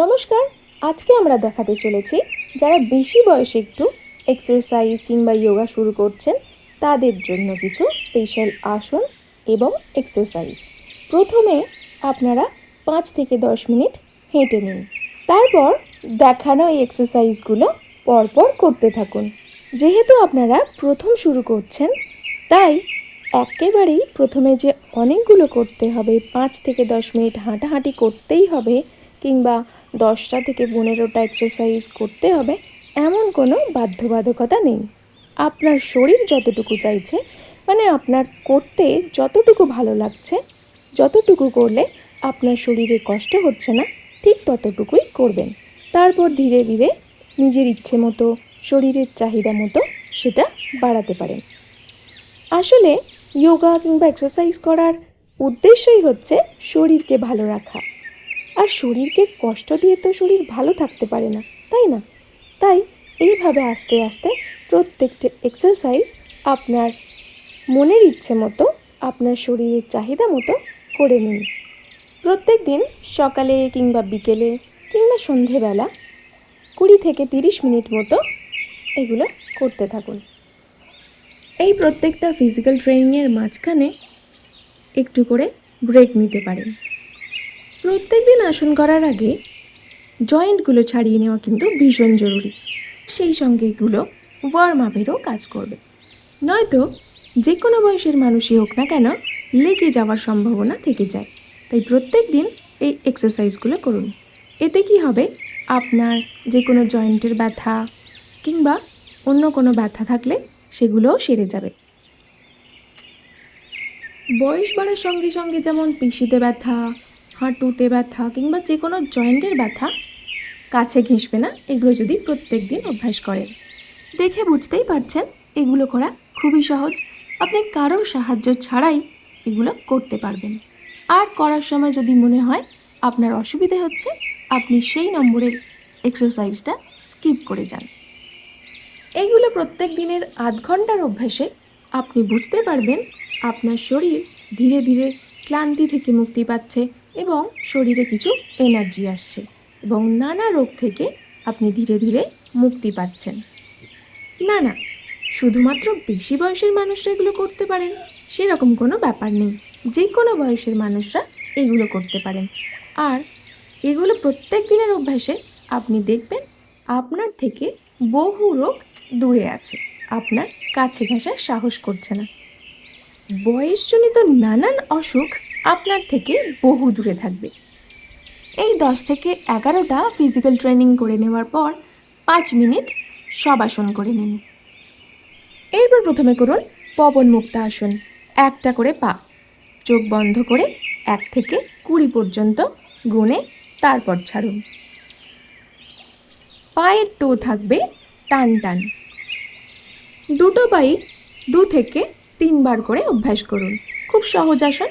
নমস্কার, আজকে আমরা দেখাতে চলেছি যারা বেশি বয়সে একটু এক্সারসাইজ কিংবা যোগা শুরু করছেন তাদের জন্য কিছু স্পেশাল আসন এবং এক্সারসাইজ। প্রথমে আপনারা 5 থেকে 10 মিনিট হেঁটে নিন, তারপর দেখানো এই এক্সারসাইজগুলো পরপর করতে থাকুন। যেহেতু আপনারা প্রথম শুরু করছেন, তাই একেবারেই প্রথমে যে অনেকগুলো করতে হবে, 5 থেকে 10 মিনিট হাঁটাহাঁটি করতেই হবে কিংবা 10টা থেকে 15টা এক্সারসাইজ করতে হবে, এমন কোনো বাধ্যবাধকতা নেই। আপনার শরীর যতটুকু চাইছে, মানে আপনার করতে যতটুকু ভালো লাগছে, যতটুকু করলে আপনার শরীরে কষ্ট হচ্ছে না, ঠিক ততটুকুই করবেন। তারপর ধীরে ধীরে নিজের ইচ্ছে মতো, শরীরের চাহিদা মতো সেটা বাড়াতে পারেন। আসলে যোগা কিংবা এক্সারসাইজ করার উদ্দেশ্যই হচ্ছে শরীরকে ভালো রাখা। আর শরীরকে কষ্ট দিয়ে তো শরীর ভালো থাকতে পারে না, তাই না? তাই এইভাবে আস্তে আস্তে প্রত্যেকটা এক্সারসাইজ আপনার মনের ইচ্ছে মতো, আপনার শরীরের চাহিদা মতো করে নিন। প্রত্যেক দিন সকালে কিংবা বিকেলে কিংবা সন্ধেবেলা 20 থেকে 30 মিনিট মতো এগুলো করতে থাকুন। এই প্রত্যেকটা ফিজিক্যাল ট্রেনিংয়ের মাঝখানে একটু করে ব্রেক নিতে পারেন। প্রত্যেক দিন আসন করার আগে জয়েন্টগুলো ছাড়িয়ে নেওয়া কিন্তু ভীষণ জরুরি। সেই সঙ্গে এগুলো ওয়ার্ম আপেরও কাজ করবে, নয়তো যে কোনো বয়সের মানুষই হোক না কেন লেগে যাওয়ার সম্ভাবনা থেকে যায়। তাই প্রত্যেক দিন এই এক্সারসাইজগুলো করুন। এতে কি হবে, আপনার যে কোনো জয়েন্টের ব্যথা কিংবা অন্য কোনো ব্যথা থাকলে সেগুলোও সেরে যাবে। বয়স বাড়ার সঙ্গে সঙ্গে যেমন পেশিতে ব্যথা, হাঁটুতে ব্যথা কিংবা যে কোনো জয়েন্টের ব্যথা কাছে ঘেঁষবে না, এগুলো যদি প্রত্যেক দিন অভ্যাস করেন। দেখে বুঝতেই পারছেন এগুলো করা খুবই সহজ। আপনি কারোর সাহায্য ছাড়াই এগুলো করতে পারবেন। আর করার সময় যদি মনে হয় আপনার অসুবিধে হচ্ছে, আপনি সেই নম্বরের এক্সারসাইজটা স্কিপ করে যান। এইগুলো প্রত্যেক দিনের আধ ঘন্টার অভ্যাসে আপনি বুঝতে পারবেন আপনার শরীর ধীরে ধীরে ক্লান্তি থেকে মুক্তি পাচ্ছে এবং শরীরে কিছু এনার্জি আসছে এবং নানা রোগ থেকে আপনি ধীরে ধীরে মুক্তি পাচ্ছেন। না, শুধুমাত্র বেশি বয়সের মানুষরা এগুলো করতে পারেন সেরকম কোনো ব্যাপার নেই। যে কোনো বয়সের মানুষরা এগুলো করতে পারেন। আর এগুলো প্রত্যেক দিনের অভ্যাসে আপনি দেখবেন আপনার থেকে বহু রোগ দূরে আছে, আপনার কাছে ঘেঁষার সাহস করছে না। বয়সজনিত নানান অসুখ আপনার থেকে বহু দূরে থাকবে। এই 10 থেকে 11টা ফিজিক্যাল ট্রেনিং করে নেওয়ার পর 5 মিনিট শবাসন করে নিন। এরপর প্রথমে করুন পবন মুক্ত আসন। একটা করে পা, চোখ বন্ধ করে 1 থেকে 20 পর্যন্ত গুনে তারপর ছাড়ুন। পায়ের টো থাকবে টান টান। দুটো পাই 2 থেকে 3 বার করে অভ্যাস করুন। খুব সহজ আসন।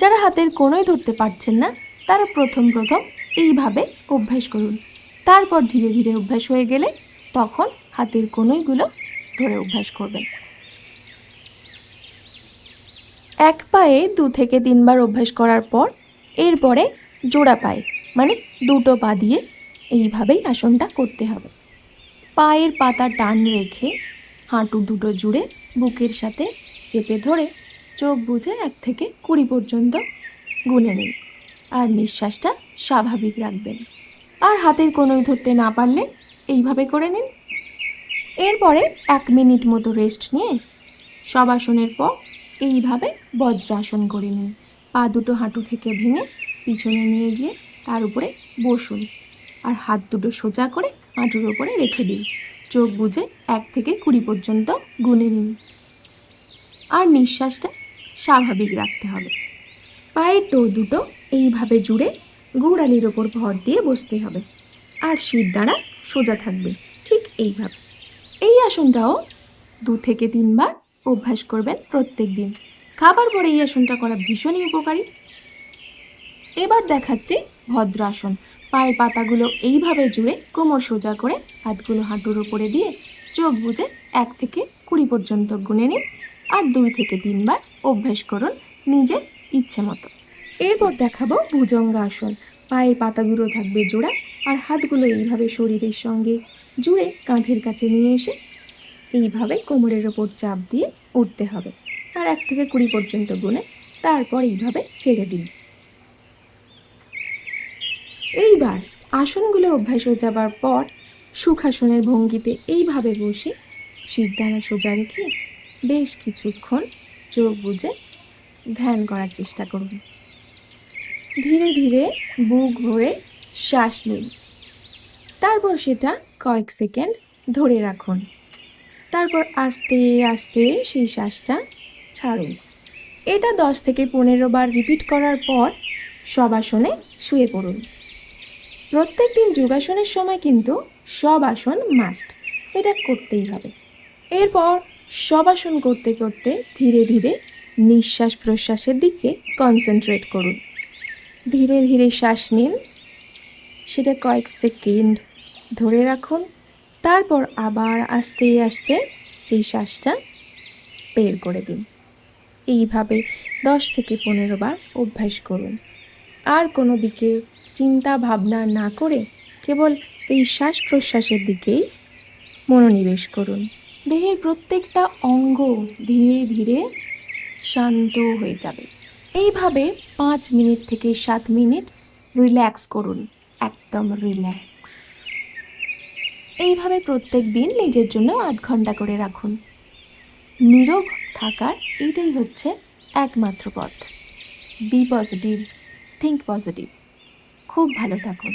যারা হাতের কোনোই ধরতে পারছেন না, তারা প্রথম এইভাবে অভ্যাস করুন। তারপর ধীরে ধীরে অভ্যাস হয়ে গেলে তখন হাতের কোনোইগুলো ধরে অভ্যাস করবেন। এক পায়ে 2 থেকে 3 বার অভ্যাস করার পর এরপরে জোড়া পায়ে, মানে দুটো পা দিয়ে এইভাবেই আসনটা করতে হবে। পায়ের পাতা টান রেখে হাঁটু দুটো জুড়ে বুকের সাথে চেপে ধরে চোখ বুজে 1 থেকে 20 পর্যন্ত গুনে নিন আর নিঃশ্বাসটা স্বাভাবিক রাখবেন। আর হাতের কোনোই ধরতে না পারলে এইভাবে করে নিন। এরপরে 1 মিনিট মতো রেস্ট নিয়ে শবাসনের পর এইভাবে বজ্রাসন করে নিন। পা দুটো হাঁটু থেকে ভেঙে পিছনে নিয়ে গিয়ে তার উপরে বসুন আর হাত দুটো সোজা করে হাঁটুর ওপরে রেখে দিন। চোখ বুজে 1 থেকে 20 পর্যন্ত গুনে নিন আর নিঃশ্বাসটা স্বাভাবিক রাখতে হবে। পায়ের টো দুটো এইভাবে জুড়ে গোড়ালির ওপর ভর দিয়ে বসতে হবে আর শির দ্বারা সোজা থাকবে, ঠিক এইভাবে। এই আসনটাও 2 থেকে 3 বার অভ্যাস করবেন প্রত্যেক দিন। খাবার পরে এই আসনটা করা ভীষণই উপকারী। এবার দেখাচ্ছি ভদ্রাসন। পায়ের পাতাগুলো এইভাবে জুড়ে কোমর সোজা করে হাতগুলো হাঁটুর উপরে দিয়ে চোখ বুজে 1 থেকে 20 পর্যন্ত গুনে নিন আর 2 থেকে 3 বার অভ্যাস করুন নিজের ইচ্ছে মতো। এরপর দেখাবো ভুজঙ্গাসন। পায়ের পাতাগুলো থাকবে জোড়া আর হাতগুলো এইভাবে শরীরের সঙ্গে জুড়ে কাঁধের কাছে নিয়ে এসে এইভাবে কোমরের ওপর চাপ দিয়ে উঠতে হবে। আর 1 থেকে 20 পর্যন্ত গুনে তারপর এইভাবে ছেড়ে দিন। এইবার আসনগুলো অভ্যাস হয়ে যাবার পর সুখাসনের ভঙ্গিতে এইভাবে বসে শিরদাঁড়া সোজা রেখে বেশ কিছুক্ষণ চোখ বুজে ধ্যান করার চেষ্টা করুন। ধীরে ধীরে বুক ভরে শ্বাস নিন, তারপর সেটা কয়েক সেকেন্ড ধরে রাখুন, তারপর আস্তে আস্তে সেই শ্বাসটা ছাড়ুন। এটা 10 থেকে 15 বার রিপিট করার পর শবাসনে শুয়ে পড়ুন। প্রত্যেক দিন যোগাসনের সময় কিন্তু শবাসন মাস্ট, এটা করতেই হবে। এরপর শবাসন করতে করতে ধীরে ধীরে নিঃশ্বাস প্রশ্বাসের দিকে কনসেন্ট্রেট করুন। ধীরে ধীরে শ্বাস নিন, সেটা কয়েক সেকেন্ড ধরে রাখুন, তারপর আবার আস্তে আস্তে সেই শ্বাসটা বের করে দিন। এইভাবে 10 থেকে 15 বার অভ্যাস করুন। আর কোনো দিকে চিন্তা ভাবনা না করে কেবল এই শ্বাস প্রশ্বাসের দিকেই মনোনিবেশ করুন। দেহের প্রত্যেকটা অঙ্গ ধীরে ধীরে শান্ত হয়ে যাবে। এইভাবে 5 মিনিট থেকে 7 মিনিট রিল্যাক্স করুন, একদম রিল্যাক্স। এইভাবে প্রত্যেক দিন নিজের জন্য আধ ঘন্টা করে রাখুন। নীরব থাকার এটাই হচ্ছে একমাত্র পথ। Be positive, think positive. খুব ভালো থাকুন।